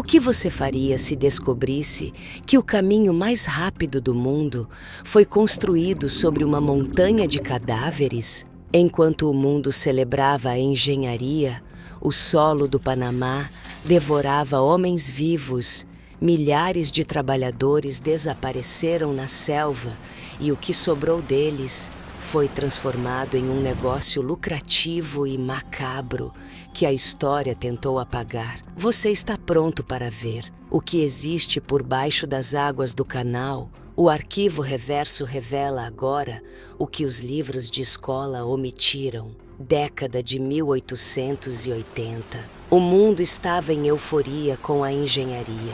que você faria se descobrisse que o caminho mais rápido do mundo foi construído sobre uma montanha de cadáveres? Enquanto o mundo celebrava a engenharia, o solo do Panamá devorava homens vivos. Milhares de trabalhadores desapareceram na selva e o que sobrou deles foi transformado em um negócio lucrativo e macabro que a história tentou apagar. Você está pronto para ver o que existe por baixo das águas do canal? O arquivo reverso revela agora o que os livros de escola omitiram. Década de 1880. O mundo estava em euforia com a engenharia.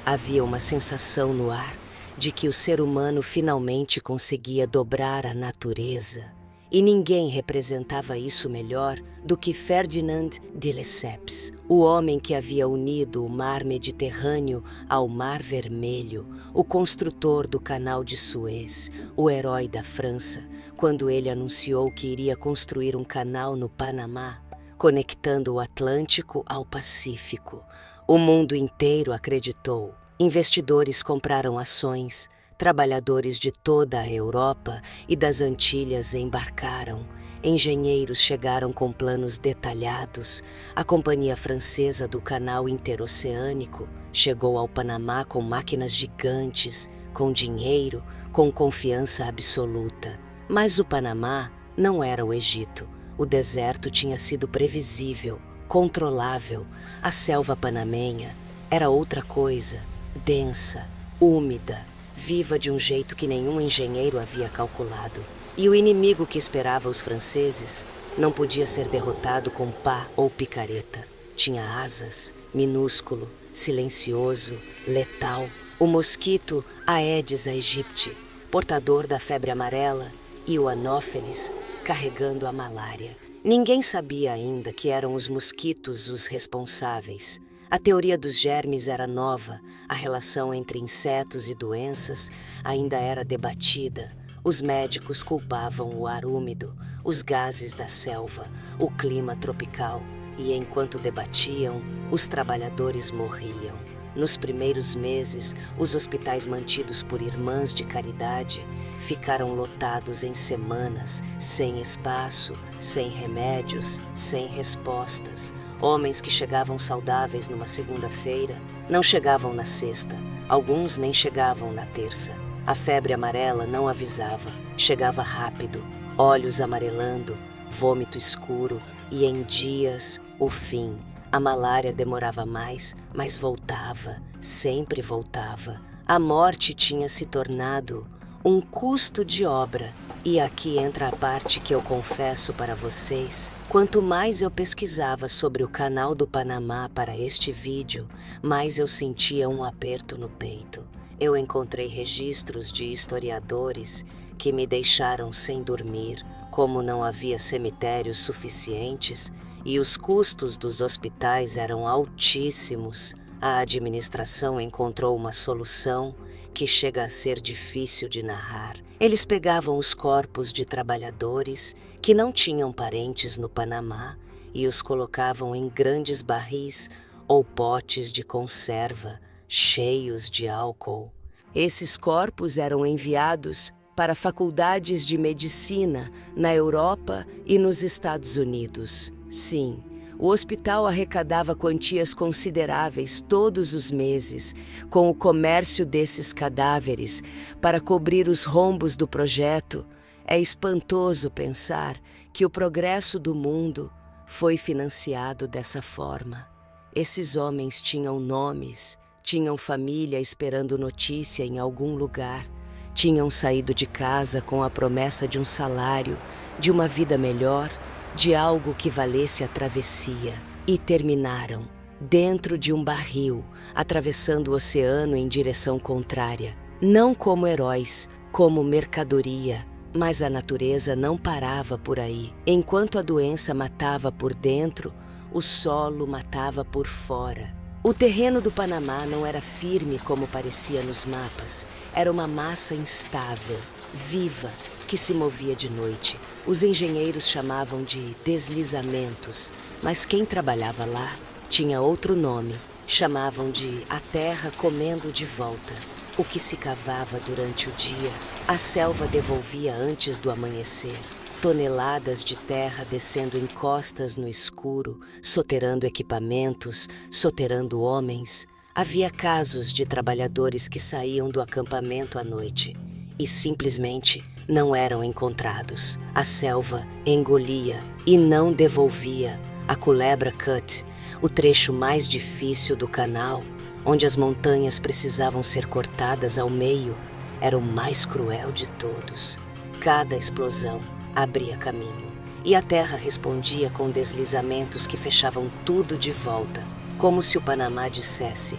Havia uma sensação no ar de que o ser humano finalmente conseguia dobrar a natureza. E ninguém representava isso melhor do que Ferdinand de Lesseps, o homem que havia unido o mar Mediterrâneo ao Mar Vermelho, o construtor do Canal de Suez, o herói da França, quando ele anunciou que iria construir um canal no Panamá, conectando o Atlântico ao Pacífico. O mundo inteiro acreditou. Investidores compraram ações, trabalhadores de toda a Europa e das Antilhas embarcaram. Engenheiros chegaram com planos detalhados. A Companhia Francesa do Canal Interoceânico chegou ao Panamá com máquinas gigantes, com dinheiro, com confiança absoluta. Mas o Panamá não era o Egito. O deserto tinha sido previsível, controlável. A selva panamenha era outra coisa, densa, úmida, viva de um jeito que nenhum engenheiro havia calculado. E o inimigo que esperava os franceses não podia ser derrotado com pá ou picareta. Tinha asas, minúsculo, silencioso, letal. O mosquito Aedes aegypti, portador da febre amarela, e o Anopheles, carregando a malária. Ninguém sabia ainda que eram os mosquitos os responsáveis. A teoria dos germes era nova, a relação entre insetos e doenças ainda era debatida. Os médicos culpavam o ar úmido, os gases da selva, o clima tropical, e enquanto debatiam, os trabalhadores morriam. Nos primeiros meses, os hospitais mantidos por irmãs de caridade ficaram lotados em semanas, sem espaço, sem remédios, sem respostas. Homens que chegavam saudáveis numa segunda-feira não chegavam na sexta, alguns nem chegavam na terça. A febre amarela não avisava, chegava rápido, olhos amarelando, vômito escuro e em dias o fim. A malária demorava mais, mas voltava, sempre voltava. A morte tinha se tornado um custo de obra. E aqui entra a parte que eu confesso para vocês. Quanto mais eu pesquisava sobre o Canal do Panamá para este vídeo, mais eu sentia um aperto no peito. Eu encontrei registros de historiadores que me deixaram sem dormir, como não havia cemitérios suficientes e os custos dos hospitais eram altíssimos. A administração encontrou uma solução que chega a ser difícil de narrar. Eles pegavam os corpos de trabalhadores que não tinham parentes no Panamá e os colocavam em grandes barris ou potes de conserva cheios de álcool. Esses corpos eram enviados para faculdades de medicina na Europa e nos Estados Unidos. Sim, o hospital arrecadava quantias consideráveis todos os meses com o comércio desses cadáveres para cobrir os rombos do projeto. É espantoso pensar que o progresso do mundo foi financiado dessa forma. Esses homens tinham nomes, tinham família esperando notícia em algum lugar, tinham saído de casa com a promessa de um salário, de uma vida melhor, de algo que valesse a travessia, e terminaram dentro de um barril, atravessando o oceano em direção contrária, não como heróis, como mercadoria. Mas a natureza não parava por aí. Enquanto a doença matava por dentro, o solo matava por fora. O terreno do Panamá não era firme como parecia nos mapas. Era uma massa instável, viva, que se movia de noite. Os engenheiros chamavam de deslizamentos, mas quem trabalhava lá tinha outro nome: Chamavam de a terra comendo de volta. O que se cavava durante o dia, a selva devolvia antes do amanhecer. Toneladas de terra descendo em costas no escuro, soterrando equipamentos, soterrando homens. Havia casos de trabalhadores que saíam do acampamento à noite e simplesmente não eram encontrados. A selva engolia e não devolvia. A Culebra Cut, o trecho mais difícil do canal, onde as montanhas precisavam ser cortadas ao meio, era o mais cruel de todos. Cada explosão abria caminho, e a terra respondia com deslizamentos que fechavam tudo de volta, como se o Panamá dissesse: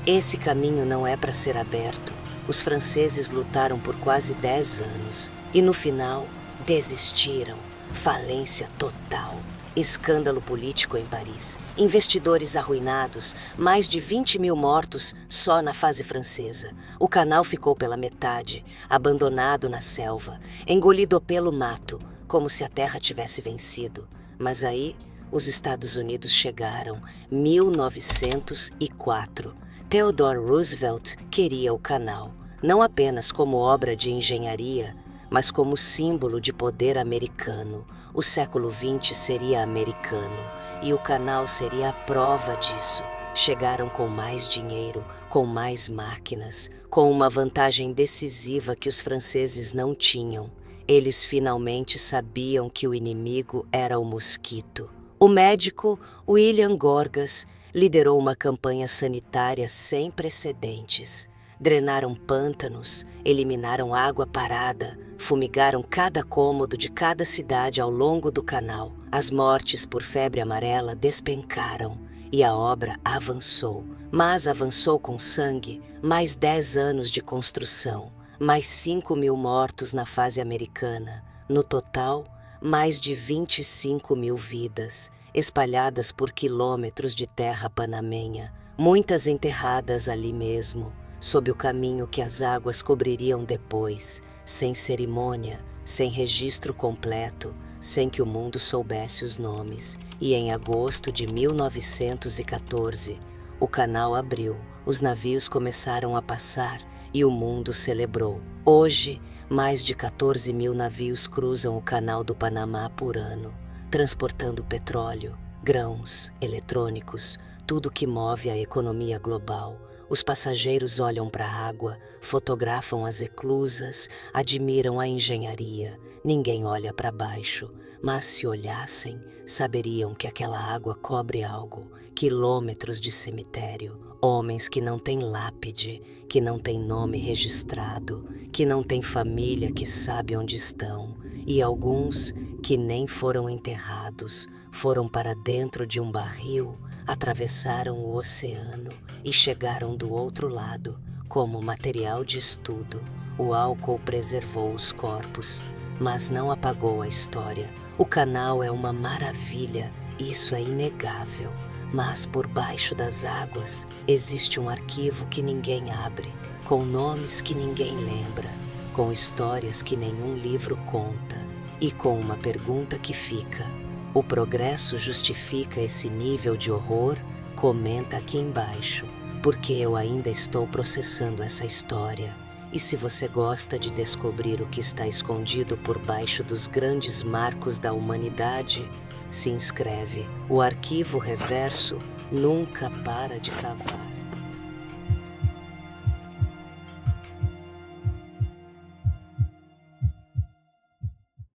esse caminho não é para ser aberto. Os franceses lutaram por quase 10 anos, e no final desistiram. Falência total. Escândalo político em Paris, investidores arruinados, mais de 20 mil mortos só na fase francesa. O canal ficou pela metade, abandonado na selva, engolido pelo mato, como se a terra tivesse vencido. Mas aí, os Estados Unidos chegaram, 1904. Theodore Roosevelt queria o canal, não apenas como obra de engenharia, mas como símbolo de poder americano. O século XX seria americano e o canal seria a prova disso. Chegaram com mais dinheiro, com mais máquinas, com uma vantagem decisiva que os franceses não tinham. Eles finalmente sabiam que o inimigo era o mosquito. O médico William Gorgas liderou uma campanha sanitária sem precedentes. Drenaram pântanos, eliminaram água parada, fumigaram cada cômodo de cada cidade ao longo do canal. As mortes por febre amarela despencaram e a obra avançou. Mas avançou com sangue, mais 10 anos de construção, mais 5 mil mortos na fase americana. No total, mais de 25 mil vidas, espalhadas por quilômetros de terra panamenha, muitas enterradas ali mesmo, sob o caminho que as águas cobririam depois, sem cerimônia, sem registro completo, sem que o mundo soubesse os nomes. E em agosto de 1914, o canal abriu, os navios começaram a passar e o mundo celebrou. Hoje, mais de 14 mil navios cruzam o canal do Panamá por ano, transportando petróleo, grãos, eletrônicos, tudo que move a economia global. Os passageiros olham para a água, fotografam as eclusas, admiram a engenharia. Ninguém olha para baixo, mas se olhassem, saberiam que aquela água cobre algo, quilômetros de cemitério, homens que não têm lápide, que não têm nome registrado, que não têm família que sabe onde estão, e alguns que nem foram enterrados, foram para dentro de um barril, atravessaram o oceano e chegaram do outro lado como material de estudo. O álcool preservou os corpos, mas não apagou a história. O canal é uma maravilha, isso é inegável. Mas por baixo das águas existe um arquivo que ninguém abre, com nomes que ninguém lembra, com histórias que nenhum livro conta e com uma pergunta que fica: o progresso justifica esse nível de horror? Comenta aqui embaixo, porque eu ainda estou processando essa história. E se você gosta de descobrir o que está escondido por baixo dos grandes marcos da humanidade, se inscreve. O arquivo reverso nunca para de cavar.